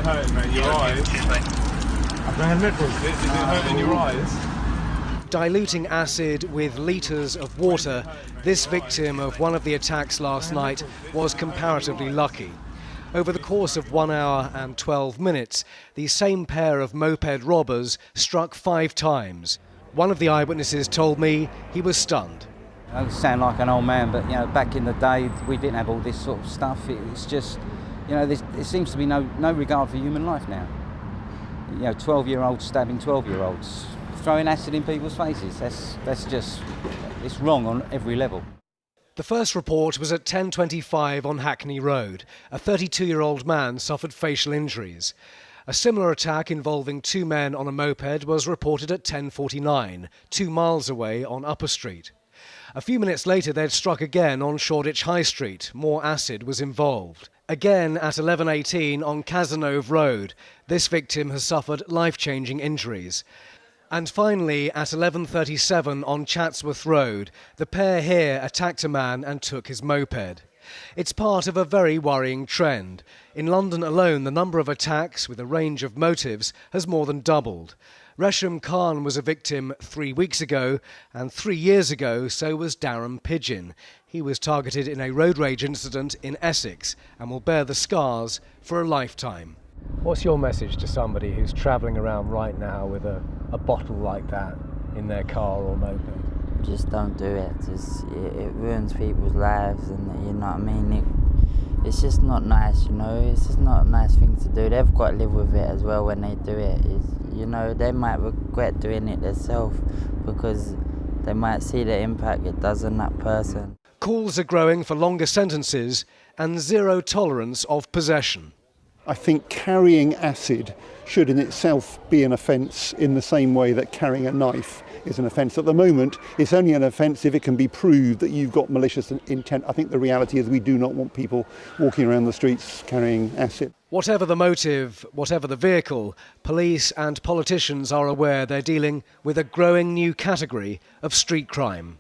Hurting, mate, your eyes. Is it hurting your eyes? Diluting acid with litres of water, this victim of one of the attacks last night was comparatively lucky. Over the course of 1 hour and 12 minutes, the same pair of moped robbers struck 5 times. One of the eyewitnesses told me he was stunned. I sound like an old man, but you know, back in the day we didn't have all this sort of stuff. It's just, you know, there seems to be no regard for human life now. You know, 12-year-olds stabbing 12-year-olds, throwing acid in people's faces. That's just, it's wrong on every level. The first report was at 10:25 on Hackney Road. A 32-year-old man suffered facial injuries. A similar attack involving 2 men on a moped was reported at 10:49, 2 miles away on Upper Street. A few minutes later they'd struck again on Shoreditch High Street. More acid was involved. Again at 11:18 on Cazenove Road. This victim has suffered life-changing injuries. And finally, at 11:37 on Chatsworth Road, the pair here attacked a man and took his moped. It's part of a very worrying trend. In London alone, the number of attacks with a range of motives has more than doubled. Resham Khan was a victim 3 weeks ago, and 3 years ago so was Darren Pidgeon. He was targeted in a road rage incident in Essex and will bear the scars for a lifetime. What's your message to somebody who's travelling around right now with a bottle like that in their car or moped? Just don't do it. It ruins people's lives, and you know what I mean. It's just not nice, you know. It's just not a nice thing to do. They've got to live with it as well when they do it. You know, they might regret doing it themselves because they might see the impact it does on that person. Calls are growing for longer sentences and zero tolerance of possession. I think carrying acid should in itself be an offence in the same way that carrying a knife is an offence. At the moment, it's only an offence if it can be proved that you've got malicious intent. I think the reality is we do not want people walking around the streets carrying acid. Whatever the motive, whatever the vehicle, police and politicians are aware they're dealing with a growing new category of street crime.